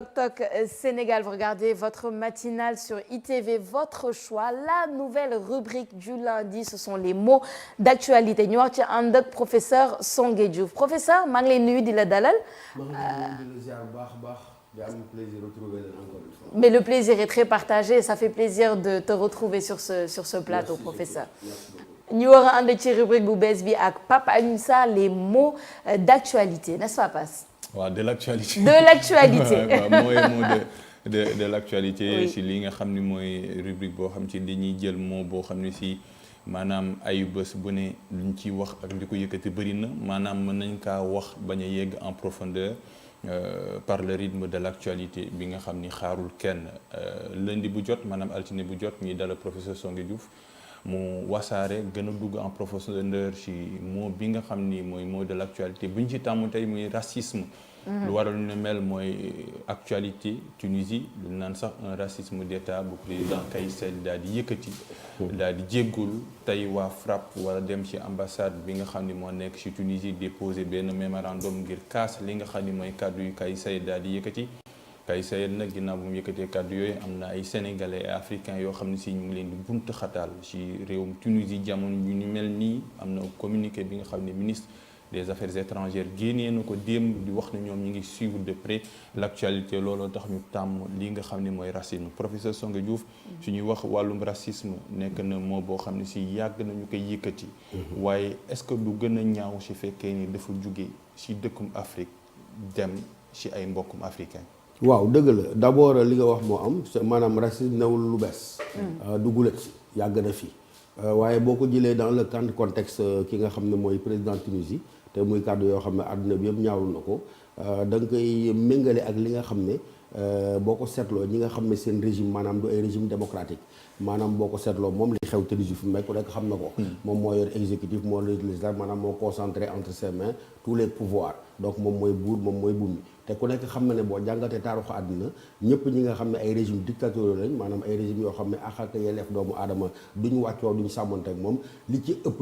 TikTok Sénégal, vous regardez votre matinale sur ITV, votre choix. La nouvelle rubrique du lundi, ce sont les mots d'actualité. ñu wax ci ànd ak professeur Songué Diouf. Professeur, maa ngi lay nuyu di la dalal. maa ngi lay nuyu di la ziar bu baax a baax di am plaisir de retrouver leen encore une fois. Mais le plaisir est très partagé. Ça fait plaisir de te retrouver sur ce plateau, merci professeur. Merci beaucoup. ñu war a ànd ci rubrique bu bees bi ak Pape Alioune Sarr, les mots d'actualité, n'est-ce pas, Pape? waaw de l'actualité. De l'actualité. waaw mooy mot de l'actualité. Oui. si li nga xam ni mooy rubrique boo xam ci dañuy jël mot boo xam ne si maanaam ayu bés bu ne luñ ciy wax ak di ko yëkkati bëri na maanaam mën nañ kaa wax bañ a yegg en profondeur par le rythme de l'actualité bi nga xam ni xaarul kenn lundi bu jot maanaam altine bu jot ñuy dala professeur Songué Diouf mu wasaare gën a dugg en profondeur ci mot bi nga xam ni mooy mot de l'actualité bu ñu ci tàmm tey muy racisme. lu waral ñu ne mel mooy actualité Tunisie lu naan sax un racisme d'État bu président Kais Saied daal di yëkkati. daal di jéggul tey waa FRAPP wala dem ci ambassade bi nga xam ni moo nekk ci Tunisie déposé benn mémorandum ngir kaas li nga xam ni mooy kàddu yu Kais Saied daal di yëkkati. Kais Saied nag ginnaaw bu mu yëkkatee kàddu yooyu am na ay sénégalais et africains yoo xam ne si ñu ngi leen di buntu xataal ci réewum Tunisie jamono yu ni mel nii am na communiqué bi nga xam ne ministre des affaires étrangères génnee na ko démb di wax ne ñoom ñu ngi suivre de près l'actualité looloo tax ñu tàmm li nga xam ne mooy racisme professeur Songué Diouf su ñuy wax wàllum racisme nekk na moo boo xam ne si yàgg nañu koy yëkkati waaye est-ce que du gën a ñaaw si fekkee ni dafa jóge si dëkkum Afrique dem si ay mbokkum africain. waaw dëgg la d'abord li nga wax moo am maanaam racisme newul lu bees. dugulet yàgg na fi waaye boo ko jëlee dans le contexte ki nga xam ne mooy président Tunisie te muy kàddu yoo xam ne àdduna bi yëpp ñaawlu na ko da nga koy méngale ak li nga xam ne boo ko seetloo ñi nga xam ne seen régime maanaam du ay régime démocratique maanaam boo ko seetloo moom li xew Tunisie fi mu nekk ku nekk xam na ko. moom moo yor exécutif moo législatif maanaam moo concentré entre ses mains tous les pouvoirs donc moom mooy buur moom mooy bumi te ku nekk xam na ne boo jàngatee taarixu àddina ñëpp ñi nga xam ne ay régime dictatoriaux lañ maanaam ay régime yoo xam ne ak yelleef doomu aadama duñu wàccoo duñu sàmmante ak moom li ci ëpp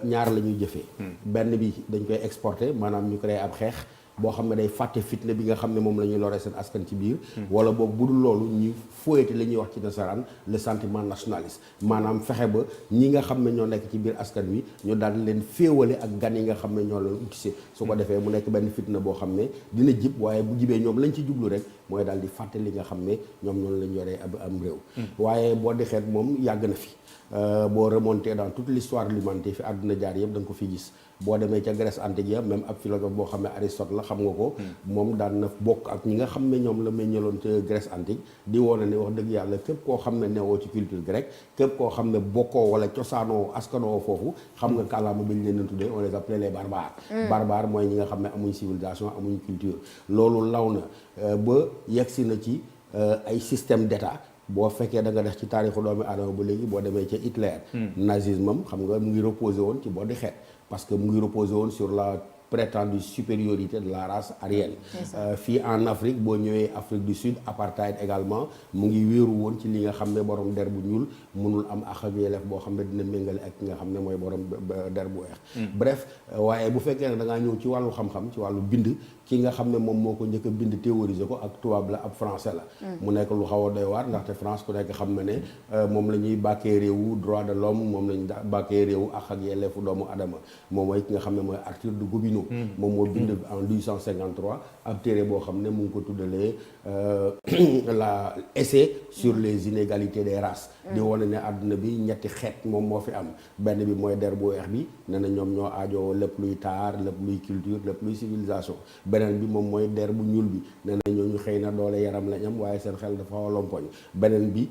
ñaar la ñuy jëfee. benn bi dañ koy exporter maanaam ñu créé ab xeex boo xam ne day fàtte fitna bi nga xam ne moom la ñuy loree seen askan ci biir. wala boog bu dul loolu ñu fóoyate li ñuy wax ci nasaraan le sentiment nationaliste maanaam fexe ba ñi nga xam ne ñoo nekk ci biir askan wi ñu daal leen féewale ak gan yi nga xam ne ñoo leen utise su ko defee mu nekk benn fitna boo xam ne dina jib waaye bu jibee ñoom lañ ci jublu rek mooy daal di fàtte li nga xam ne ñoom noonu lañ yoree am réew. waaye boo di xeet moom yàgg na fi. boo remonté dans toute l'histoire de l'humanité fi àdduna jaar yëpp da nga ko fi gis boo demee ca Grèce antique ya même ab philosophe boo xam ne Aristote la xam nga ko moom daan na bokk ak ñi nga xam ne ñoom la meññaloon ca Grèce antique di woone ne wax dëgg yàlla képp koo xam ne newoo ci culture grecque képp koo xam ne bokkoo wala cosaanoo askanoo foofu xam nga kàllaama bi ñu leen tuddee on les appelait les barbares. barbares mooy ñi nga xam ne amuñ civilisation amuñ culture loolu law na ba yegsi na ci ay système d'état boo fekkee da nga def ci taarixu doomu aadama ba léegi boo demee ca Hitler nazisme am xam nga mu ngi reposé woon ci boo di xeet parce que mu ngi reposé woon sur la prétendue supériorité de la race aryenne. fii en Afrique boo ñëwee Afrique du Sud apartheid également mu ngi wéeru woon ci li nga xam ne borom der bu ñuul mënul am ak yelleef boo xam ne dina méngale ak ki nga xam ne mooy borom der bu weex. bref waaye bu fekkee ne da ngaa ñëw ci wàllu xam-xam ci wàllu bind ki nga xam ne moom moo ko njëkk a bind théoriser ko ak tubaab la ab français la. mu nekk lu xaw a doy waar ndaxte France ku nekk xam na ne moom la ñuy bàkkee réewu droit de l'homme moom la ñuy bàkkee réewu ak yelleefu doomu adama moom mooy ki nga xam ne mooy Arthur de Gobineau. moom moo bind en 1853 ab téere boo xam ne mu ngi ko tuddalee la essai sur les inégalités des races. di wane ne àdduna bi ñetti xeet moom moo fi am benn bi mooy der bu weex bi nee na ñoom ñoo aajoo lépp luy taar lépp luy culture lépp luy civilisation beneen bi moom mooy der bu ñuul bi nee na ñooñu xëy na doole yaram lañ am waaye seen xel dafa xaw a lompoñ beneen bi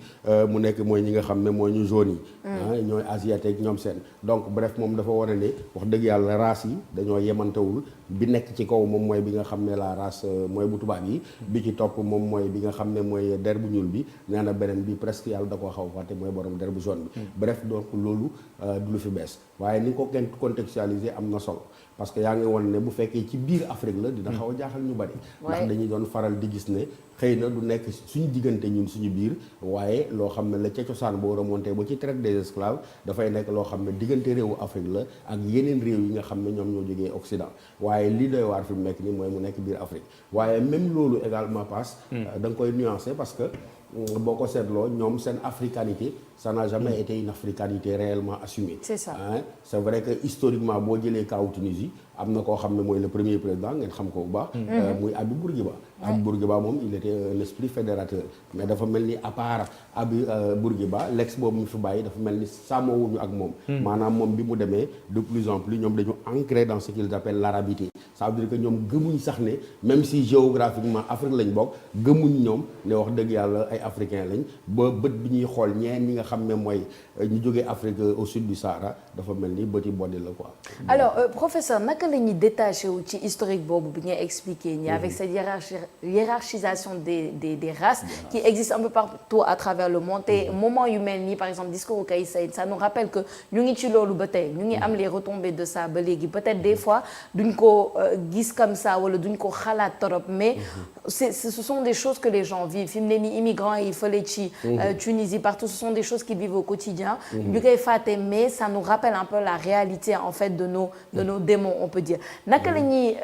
mu nekk mooy ñi nga xam ne mooy ñu jaune yi. ñooy asiatique ñoom seen donc bref moom dafa wane ne wax dëgg yàlla race yi dañoo yemantewul bi nekk ci kaw moom mooy bi nga xam ne la race mooy bu tubaab yi bi ci topp moom mooy bi nga xam ne mooy der bu ñuul bi nee na beneen bi presque yàlla da koo xaw fàtte mooy borom der bu jaune bi bref donc loolu du lu fi bees waaye ni ko kenn contextualiser am na solo parce que yaa ngi won ne bu fekkee ci biir Afrique la dina xaw a jaaxal ñu bari ndax dañuy doon faral di gis ne xëy na du nekk suñu diggante ñun suñu biir waaye loo xam ne la ca cosaan boo remonté ba ci traite des esclaves dafay nekk loo xam ne diggante réewu Afrique la ak yeneen réew yi nga xam ne ñoom ñoo jógee Occident Occident waaye lii doy waar fi mu nekk nii mooy mu nekk biir Afrique waaye même loolu également passe da nga koy nuancer parce que boo ko seetloo ñoom seen africanité ça n'a jamais été une africanité réellement assumée. C'est ça. C'est vrai que historiquement boo jëlee kaw Tunisie am na koo xam ne mooy le premier président ngeen xam ko bu baax. muy Habib Bourguiba. Habib Bourguiba moom il était un esprit fédérateur mais dafa mel ni à part Habib Bourguiba l'ex boobu mu fi bàyyi dafa mel ni sàmmoowuñu ak moom. maanaam moom bi mu demee de plus en plus ñoom dañu ancré dans ce qu'ils appellent l'arabité. ça veut dire que ñoom gëmuñ sax ne même si géographiquement Afrique lañ bokk gëmuñ ñoom ne wax dëgg yàlla ay africains lañ ba bët bi ñuy xool ñeen ñi nga xam ne mooy ñu jógee Afrique au sud du Sahara dafa mel ni bëti boddi la quoi. alors professeur naka la ñuy détaché wu ci historique boobu bi ngay expliqué nii avec cette hiérarchisation des races qui existe un peu partout à travers le monde te moment yu mel nii par exemple discours Kais Saied ça nous rappelle que ñu ngi ci loolu ba tey ñu ngi am les retombées de ça ba léegi peut-être des fois duñ ko gis comme ça wala duñ ko xalaat torop mais ce sont des choses que les gens vivent fi mu ne nii immigrants yi fële ci Tunisie partout ce sont des choses qu'ils vivent au quotidien ñu koy fàtte mais ça nous rappelle un peu la réalité en fait de nos démons on peut dire naka la ñuy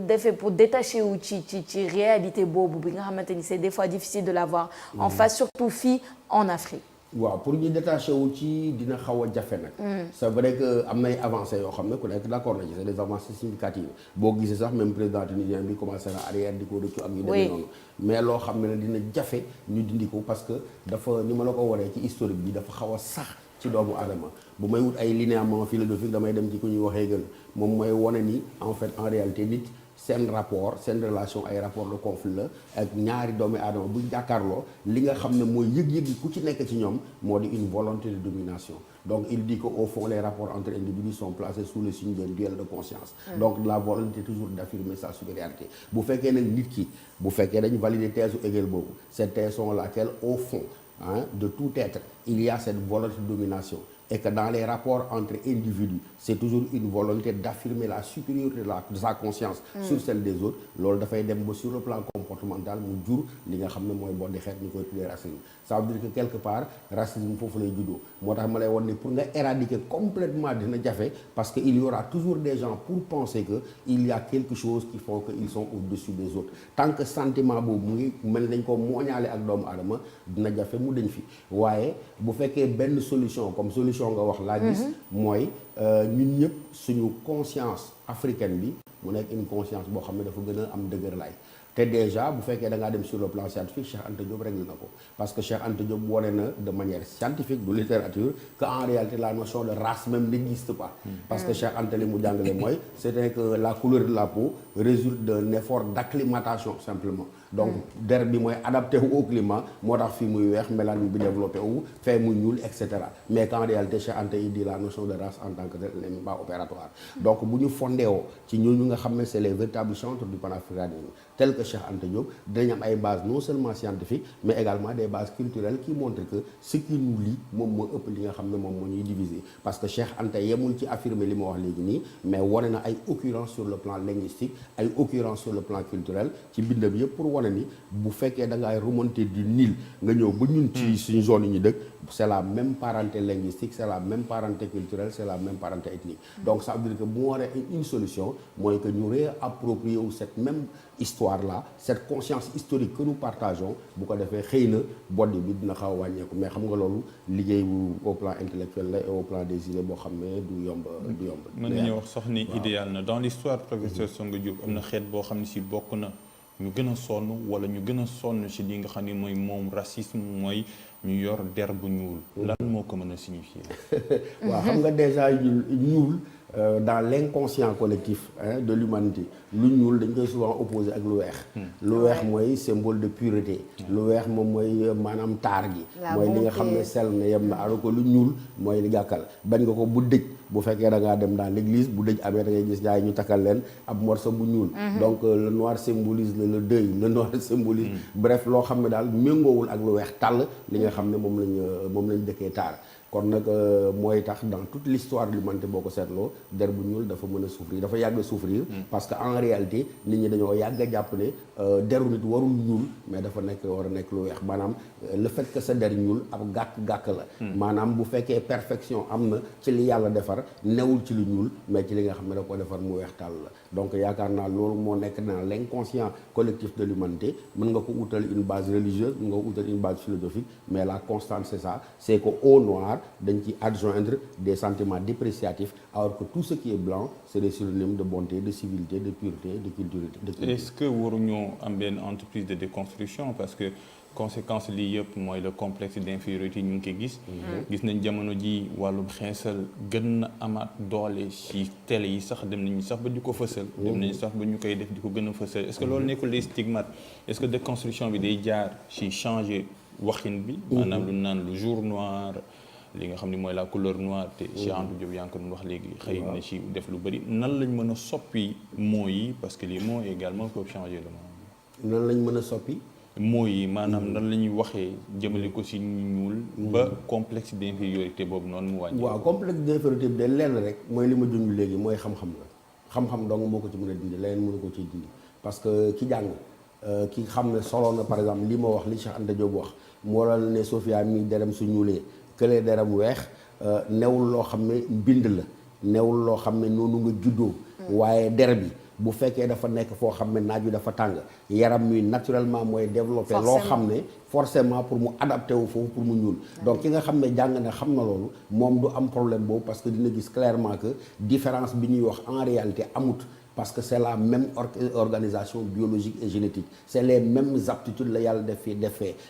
defee pour détacher wu ci réalité boobu bi nga xamante ni c'est des fois difficile de l'avoir en face surtout fii en Afrique. waaw pour ñu détaché wu ci dina xaw a jafe nag. c'est vrai que am nay avancées yoo xam ne ku nekk d'accord na ci c'est des avancées significatives boo gisee sax même président tunisien bi commencé na arrière di ko rëccu ak yu demee noonu. mais loo xam ne dina jafe ñu dindi ko parce que dafa ni ma la ko waree ci historique bi dafa xaw a sax ci doomu aadama bu may wut ay linéaments philosophiques damay dem ci ku ñuy waxee gën moom mooy wane ni en fait en réalité nit. seen rapport seen relation ay rapport de conflit la ak ñaari doomi aadama bu jàkkaarloo li nga xam ne mooy yëg-yëg yi ku ci nekk ci ñoom moo di une volonté de domination donc il dit que au fond les rapports entre individus sont placés sous le signe d'un duel de conscience donc la volonté toujours d'affirmer sa supériorité bu fekkee nag nit ki bu fekkee dañu valider thèse u Hegel boobu cette thèse sont laquelle au fond de tout être il y a cette volonté de domination et que dans les rapports entre individus c'est toujours une volonté d'affirmer la supériorité de sa conscience sur celle des autres loolu dafay dem ba sur le plan comportemental mu jur li nga xam ne mooy boddi xeet ñu koy tuddee racisme ça veut dire que quelque part racisme foofu lay juddoo moo tax ma lay won ni pour nga éradiquer complètement dina jafe parce que il y aura toujours des gens pour penser que il y a quelque chose qui font que ils sont au-dessus des autres tant que sentiment boobu mu ngi mel nañ ko mooñaale ak doomu aadama dina jafe mu dañ fi waaye bu fekkee benn solution comme solution nga wax laa gis mooy ñun ñëpp suñu conscience africaine bi mu nekk une conscience boo xam ne dafa gën a am dëgër laay te déjà bu fekkee da ngaa dem sur le plan scientifique Cheikh Anta Diop réglé na ko parce que Cheikh Anta Diop wone na de manière scientifique de littérature que en réalité la notion de race même n'existe pas parce que Cheikh Anta li mu jàngale mooy c'était que la couleur de la peau résulte d'un effort d'acclimatation simplement donc der bi mooy adapté wu au climat moo tax fii muy weex mélanine bi développé wu fee muy ñuul et cetera mais qu'en réalité Cheikh Anta il dit la notion de race en tant que tel n'est pas opératoire donc bu ñu fondé woo ci ñooñu nga xam ne c'est les véritables chantres du panafricanisme tel que Cheikh Anta Diop dinañ am ay bases non seulement scientifiques mais également des bases culturelles qui montrent que ce qui nous lie moom moo ëpp li nga xam ne moom moo ñuy diviser parce que Cheikh Anta yemul ci affirmer li ma wax léegi nii mais wane na ay occurrences sur le plan linguistique ay occurrences sur le plan culturel ci bindam yëpp pour wane ni bu fekkee da ngay remonter du Nil nga ñëw ba ñun ci suñu zone yi ñu dëkk c'est la même parenté linguistique c'est la même parenté culturelle c'est la même parenté ethnique donc ça veut dire que bu mu waree une solution mooy que ñu réapproprier wu cette même histoire là cette conscience historique que nous partageons bu ko defee xëy na boddi bi dina xaw a wàññeeku mais xam nga loolu liggéey bu au plan intellectuel la et au plan des idées boo xam ne du yomb. mën nañu wax sax ni idéal na dans l'histoire professeur Songa Diop am na xeet boo xam ne si bokk na ñu gën a sonn wala ñu gën a sonn si li nga xam ne mooy moom racisme mooy ñu yor der bu ñuul. lan moo ko mën a signifier. waaw xam nga déjà ñuul. Dans l'inconscient collectif de l'humanité lu ñuul dañ koy souvent opposé ak lu weex lu weex mooy symbole de pureté lu weex moom mooy maanaam taar gi mooy li nga xam ne sell na yem na alors que lu ñuul mooy li gàkkal bañ nga ko bu dëj bu fekkee da ngaa dem dans l'église bu dëj amee da ngay gis ñaay ñu takkal leen ab morceau bu ñuul donc le noir symbolise le deuil le noir symbolise bref loo xam ne daal méngoowul ak lu weex tàll li nga xam ne moom lañ dëkkee taar kon nag mooy tax dans toute l'histoire de l'humanité boo ko seetloo der bu ñuul dafa mën a souffrir dafa yàgg a souffrir parce que en réalité nit ñi dañoo yàgg a jàpp ne deru nit warul ñuul mais dafa war a nekk lu weex maanaam le fait que sa der ñuul ab gàkk-gàkk la maanaam bu fekkee perfection am na ci li yàlla defar newul ci lu ñuul mais ci li nga xam ne da ko defar mu weex tàll la donc yaakaar naa loolu moo nekk dans l'inconscient collectif de l'humanité mën nga ko utal une base religieuse mën nga ko utal une base philosophique mais la constante c'est ça, c'est que au noir dañ ci adjoindre des sentiments dépréciatifs alors que tout ce qui est blanc c'est des synonymes de bonté, de civilité, de pureté, de culture. Est-ce que waruñoo am benn entreprise de déconstruction parce que conséquence lii yëpp mooy le complexe d'infériorité ñu ngi koy gis nañ jamono ji wàllum xeesal gën na amaat doole ci télé yi sax dem nañu sax ba di ko fësal dem nañu sax ba ñu koy def di ko gën a fësal est-ce que loolu nekkul les stigmates est-ce que déconstruction bi day jaar ci changer waxin bi maanaam lu naan le jour noir li nga xam ne mooy la couleur noire te Cheikh Anta Diop yaa ngi ko doon wax léegi xëy na ci def lu bëri nan lañ mën a soppi mots yi parce que les mots également peuvent changer le monde. nan lañ mën a soppi mots yi maanaam nan la ñuy waxee jëmale ko ci ñuul ba complexe d'infériorité boobu noonu mu wàññi. waaw complexe d'infériorité bi de lenn rek mooy li ma junj léegi mooy xam-xam la xam-xam dong moo ko ci mën a dindi leneen mënu ko ciy dindi parce que ki jàng ki xam ne solo na par exemple li ma wax li Cheikh Anta Diop wax moo la ne Sofia mi derem su ñuulee këlee deram weex newul loo xam ne mbind la newul loo xam ne noonu nga juddoo waaye der bi bu fekkee dafa nekk foo xam ne naaj wi dafa tàng yaram mi naturellement mooy développé loo xam ne forcément pour mu adapté wu foofu pour mu ñuul donc ki nga xam ne jàng na xam na loolu moom du am problème boobu parce que dina gis clairement que différence bi ñuy wax en réalité amut parce que c'est la même organisation biologique et génétique c'est les mêmes aptitudes la yàlla defee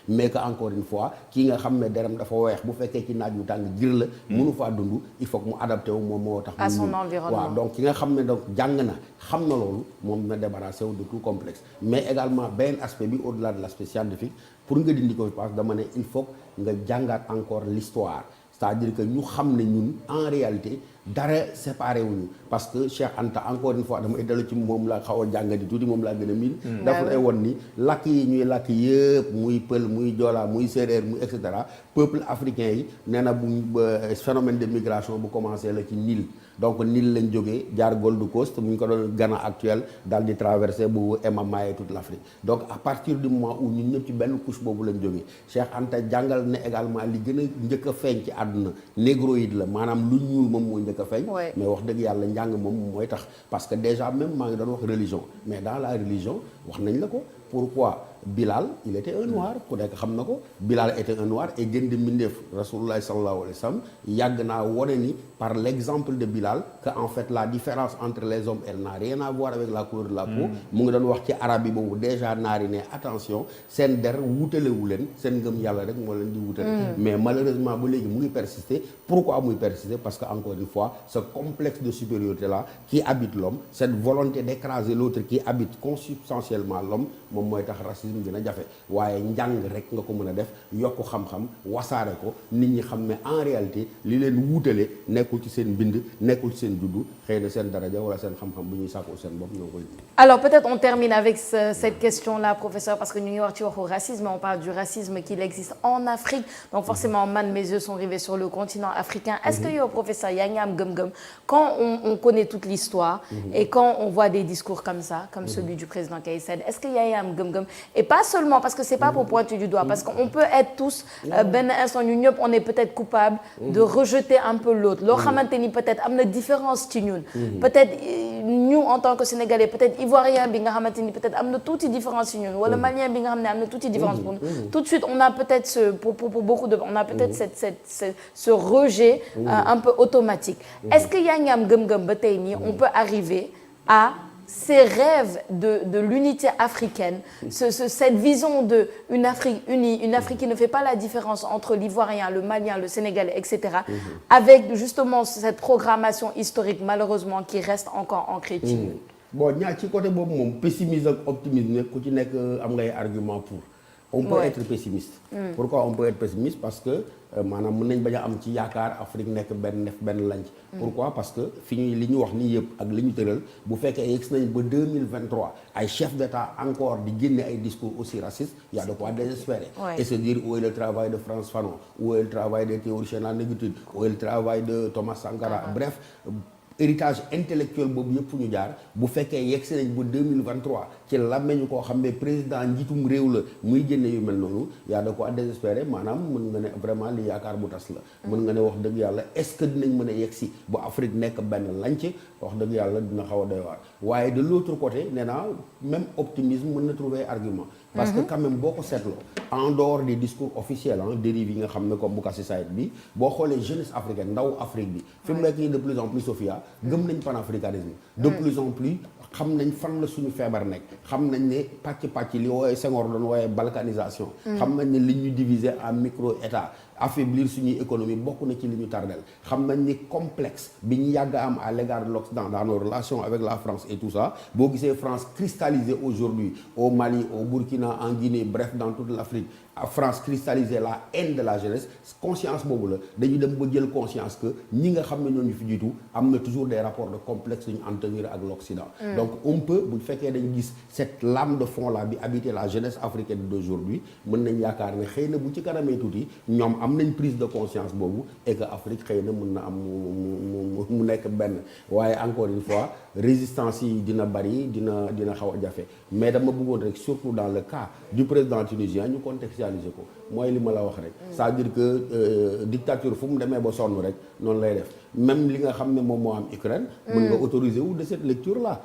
mais que encore une fois kii nga xam ne deram dafa weex bu fekkee ci naaj wu tàng jir la mënu faa dund il faut que mu adapté wu moom moo tax à son environnement waaw donc ki nga xam ne donc jàng na xam na loolu moom dina débarrassé wu de tout complexe mais également benn aspect bi au-delà de l'aspect scientifique pour nga dindi ko parce que dama ne il faut nga jàngaat encore l'histoire c'est-à-dire que ñu xam ne ñun en réalité dara séparé wuñu parce que Cheikh Anta encore une fois damay dellu ci moom laa xaw a jàngati tuuti moom laa gën a miin dafa lay won ni làkk yi ñuy làkk yëpp muy pël muy joolaa muy séeréer muy et cetera peuple africain yi nee na bu phénomène de migration bu commencé la ci Nil donc Nil lañ jógee jaar Gold Coast mu ñu ko doon Ghana actuel daal di traversé bu émamaillé toute l'Afrique donc à partir du moment où ñun ñëpp ci benn couche boobu lañ jógee Cheikh Anta jàngal ne également li gën a njëkk a feeñ ci àdduna négroïde la maanaam lu ñuul moom mooy njëkk a feeñ mais wax dëgg yàlla njàng moom mooy tax parce que déjà même maa ngi doon wax religion mais dans la religion wax nañ la ko pourquoi Bilal il était un noir ku nekk xam na ko Bilal était un noir et gën di mbindeef Rasulullah sallallahu alayhi wa sallam yàgg naa wone ni par l'exemple de Bilal que en fait la différence entre les hommes elle n'a rien à voir avec la couleur de la peau mu ngi doon wax ci arabe yi boobu déjà naari ne attention seen der wutalewu leen seen ngëm yàlla rek moo leen di wutale mais malheureusement ba léegi mu ngi persister pourquoi muy persister parce que encore une fois ce complexe de supériorité là qui habite l'homme cette volonté d'écraser l'autre qui habite consubstantiellement l'homme moom mooy tax racisme gën a jafe waaye njàng rek nga ko mën a def yokk xam-xam wasaare ko nit ñi xam ne en réalité li leen wuutale nekkul ci seen mbind nekkul ci seen juddu xëy na seen daraja wala seen xam-xam bu ñuy sàkku seen bopp ñoo koy. Alors peut-être on termine avec cette question-là professeur parce que ñu ngi wax ci waxu racisme on parle du racisme qu'il existe en Afrique donc forcément man mes yeux sont rivés sur le continent africain est-ce que yow professeur yaa ngi am gëm-gëm quand on connaît toute l'histoire et quand on voit des discours comme ça comme celui du président Kais Sèye est-ce que yaa ngi am gëm-gëm et pas seulement parce que c'est pas pour pointer du doigt parce qu'on peut être tous benn instant ñu ñëpp on est peut-être coupable de rejeter un peu l'autre loo xamante ni peut-être am na différence ci ñun peut-être ñu en tant que Sénégalais peut-être Ivoirien bi nga xamante ni peut-être am na tuuti différence ci ñun wala Malien bi nga xam ne am na tuuti différence pour nous tout de suite on a peut-être pour beaucoup de on a peut-être ce rejet un peu automatique est-ce que yaa ngi am gëm-gëm ba tey nii on peut arriver à ces rêves de l'unité africaine, cette vision d'une Afrique unie, une Afrique qui ne fait pas la différence entre l'Ivoirien, le Malien, le Sénégalais, etc., avec justement cette programmation historique, malheureusement, qui reste encore ancrée ci ñun. Bon, ñaar ci côté boobu moom pessimisme ak optimisme ku ci nekk am ngay argument pour. On peut être pessimiste. Pourquoi on peut être pessimiste? Parce que maanaam mën nañ bañ a am ci yaakaar Afrique nekk benn lanc. Pourquoi? Parce que fi ñuy li ñu wax nii yëpp ak li ñu tëral bu fekkee yegg nañ ba 2023 ay chefs d'État encore di génne ay discours aussi racistes y a de quoi désespérer. Et se dire où est le travail de Frantz Fanon, où est le travail des théoriciens de la négritude, où est le travail de Thomas Sankara. Bref, héritage intellectuel boobu yëpp fu ñu jaar bu fekkee yegsi nañ ba 2023 ci làmmeñu koo xam ne président njiitum réew la muy jënne yu mel noonu yaa da ko désespéré maanaam mën nga ne vraiment li yaakaar bu tas la mën nga ne wax dëgg yàlla est-ce que dinañ mën a yegsi ba Afrique nekk benn lanc wax dëgg yàlla dina xaw a doy waar waaye de l'autre côté nee naa même optimisme mën na trouver argument parce que quand même boo ko seetloo en dehors des discours officiels dérive yi nga xam ne comme bu Kassi Saïd bi boo xoolee jeunesse africaine ndaw Afrique bi fi mu nekk nii de plus en plus Sophia gëm nañ panafricanisme de plus en plus xam nañ fan la suñu feebar nekk xam nañ ne pàcc li wooyee Senghor doon wooyee balkanisation xam nañ ne li ñu diviser en micro état affaiblir suñuy économie bokk na ci li ñu tardel xam nañ ni complexe bi ñu yàgg a am à l'égard de l'Occident dans nos relations avec la France et tout ça boo gisee France cristallisée aujourd'hui au Mali au Burkina en Guinée bref dans toute l'Afrique France cristallisée la haine de la jeunesse conscience boobu la dañu dem ba jël conscience que ñi nga xam ne ñoo ñu fi jiitu am na toujours des rapports de complexe ñu entretenir ak l'Occident donc on peut bu fekkee dañu gis cette lame de fond là bi habiter la jeunesse africaine d'aujourd'hui mën nañ yaakaar ne xëy na bu ci kanamee tuuti ñoom am nañ prise de conscience boobu et que Afrique xëy na mën na am mu nekk benn waaye encore une fois résistance yi dina bari dina xaw a jafe mais dama bëggoon rek surtout dans le cas du président tunisien ñu contextualiser ko mooy li ma la wax rek c'est-à-dire que dictature fu mu demee ba sonn rek noonu lay def même li nga xam ne moom moo am Ukraine mën nga autoriser wu de cette lecture là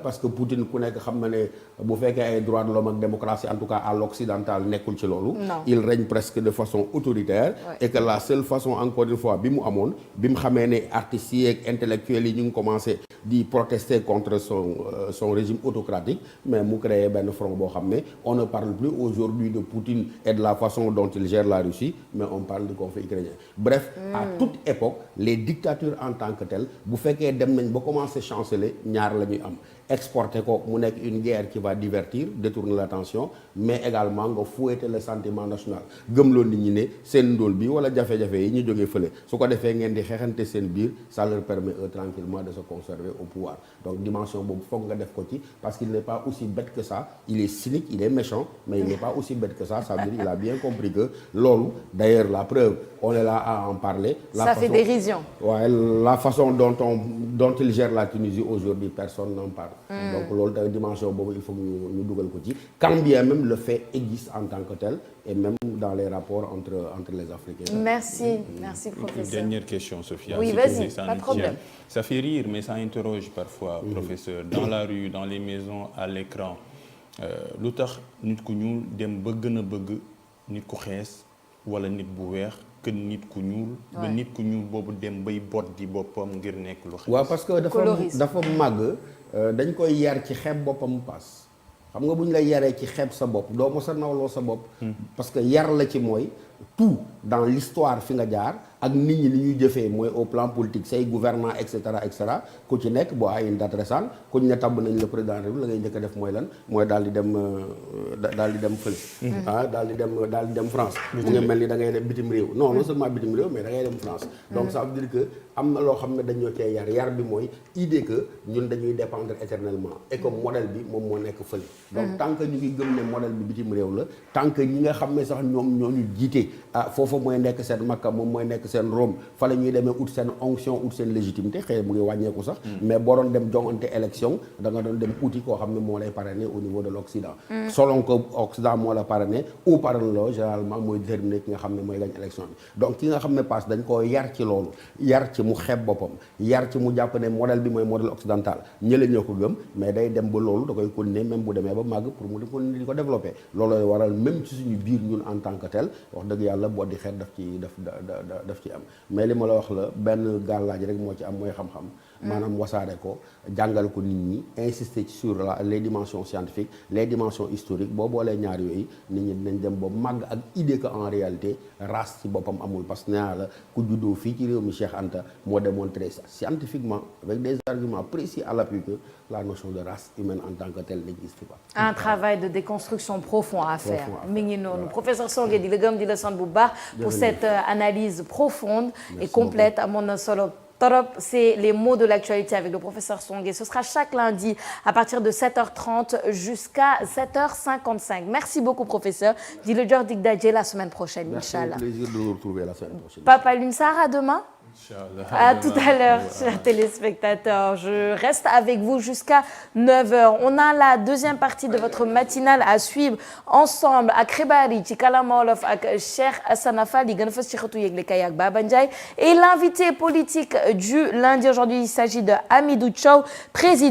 parce que Poutine ku nekk xam na ne bu fekkee ay droits de l'homme ak démocratie en tout cas à l'occidental nekkul ci loolu il règne presque de façon autoritaire et que la seule façon encore une fois bi mu amoon bi mu xamee ne artistes yi ak intellectuels yi ñu ngi commencé di protester contre son régime autocratique mais mu créé benn front boo xam ne on ne parle plus aujourd'hui de Poutine et de la façon dont il gère la Russie mais on parle du conflit ukrainien bref à toute époque les dictatures en tant que telles bu fekkee dem nañ ba commencer chanceler ñaar la ñuy am exporter ko mu nekk une guerre qui va divertir détourner l'attention mais également nga fouetter le sentiment national gëmloo nit ñi ne seen ndóol bi wala jafe-jafe yi ñu jógee fële su ko defee ngeen di xeexante seen biir ça leur permet tranquillement de se conserver au pouvoir donc dimension boobu foog nga def ko ci parce qu'il n'est pas aussi bête que ça il est cynique il est méchant mais il n'est pas aussi bête que ça veut dire il a bien compris que loolu d'ailleurs la preuve on est là à en parler fait dérision la façon dont il gère la Tunisie aujourd'hui personne n'en parle donc loolu tamit dimension boobu il faut ñu dugal ko ci quand bien même le fait existe en tant que tel et même dans les rapports entre les Africains. Merci professeur. Dernière question Sophia. Oui, vas-y, pas de problème. Ça fait rire mais ça interroge parfois professeur dans la rue dans les maisons à l'écran lu tax nit ku ñuul dem ba gën a bëgg nit ku xees wala nit bu weex que nit ku ñuul ba nit ku ñuul boobu dem bay bot di boppam ngir nekk lu xees. waaw parce que dafa màgg dañ koy yar ci xeeb boppam mu paas xam nga bu ñu lay yaree ci xeeb sa bopp doo mos a nawloo sa bopp parce que yar la ci mooy tout dans l'histoire fi nga jaar ak nit ñi ni ñuy jëfee mooy au plan politique say gouvernants et cetera ku ci nekk boo ay une date récente ku ñu ne tabb nañ le président la ngay njëkk a def mooy lan mooy daal di dem fële daal di dem France mu ngi mel ni da ngay dem bitim réew non seulement bitim réew mais da ngay dem France donc ça veut dire que am na loo xam ne dañoo cee yar bi mooy idée que ñun dañuy dépendre éternellement et que modèle bi moom moo nekk fële donc tant que ñu ngi gëm ne modèle bi bitim réew la tant que ñi nga xam ne sax ñoom ñoo ñu jiite foofa mooy nekk seen makka moom mooy nekk seen Rome fa la ñuy demee ut seen onction ut seen légitimité xëy mu ngi wàññeeku sax mais boo doon dem jongante élection da nga doon dem uti koo xam ne moo lay parrainer au niveau de l'Occident selon que Occident moo la parrainer ou parrainer généralement mooy déterminer ki nga xam ne mooy gañ élection bi donc ki nga xam ne passe dañ koo yar ci loolu yar ci mu xeeb boppam yar ci mu jàpp ne modèle bi mooy modèle occidental ñële ñoo ko gëm mais day dem ba loolu da koy continuer même bu demee ba màgg pour mu di continuer di ko développer loolooy waral même ci suñu biir ñun en tant que tel wax dëgg yàlla boo di xeet daf ci am mais li ma la wax la benn gàllaaj rek moo ci am mooy xam-xam maanaam wasaare ko jàngal ko nit ñi insister sur les dimensions scientifiques les dimensions historiques boo boolee ñaar yooyu nit ñi dinañ dem ba màgg ak idée que en réalité race ci boppam amul parce que nee naa la ku juddoo fii ci réew mi Cheikh Anta moo démontré ça scientifiquement avec des arguments précis à l'appui que la notion de race humaine en tant que telle n'existe pas. Un travail de déconstruction profond à faire. mi ngi noonu professeur Songué di la gëm di la sant bu baax pour cette analyse profonde et complète amoon na solo torop. C'est les mots de l'actualité avec le professeur Songué. Ce sera chaque lundi à partir de 7h30 jusqu'à 7h55. Merci beaucoup professeur. Di la jox dig daje la semaine prochaine inchallah. Merci, plaisir de nous retrouver la semaine prochaine. Papa Alioune Sarr, à demain. À tout à l'heure, chers téléspectateurs. Je reste avec vous jusqu'à 9h. On a la deuxième partie de votre matinale à suivre ensemble à Kribari, Chikala Wolof, avec Cheikh Assane Fall, Baba Ndiaye. Et l'invité politique du lundi aujourd'hui, il s'agit de Hamidou Thiaw, président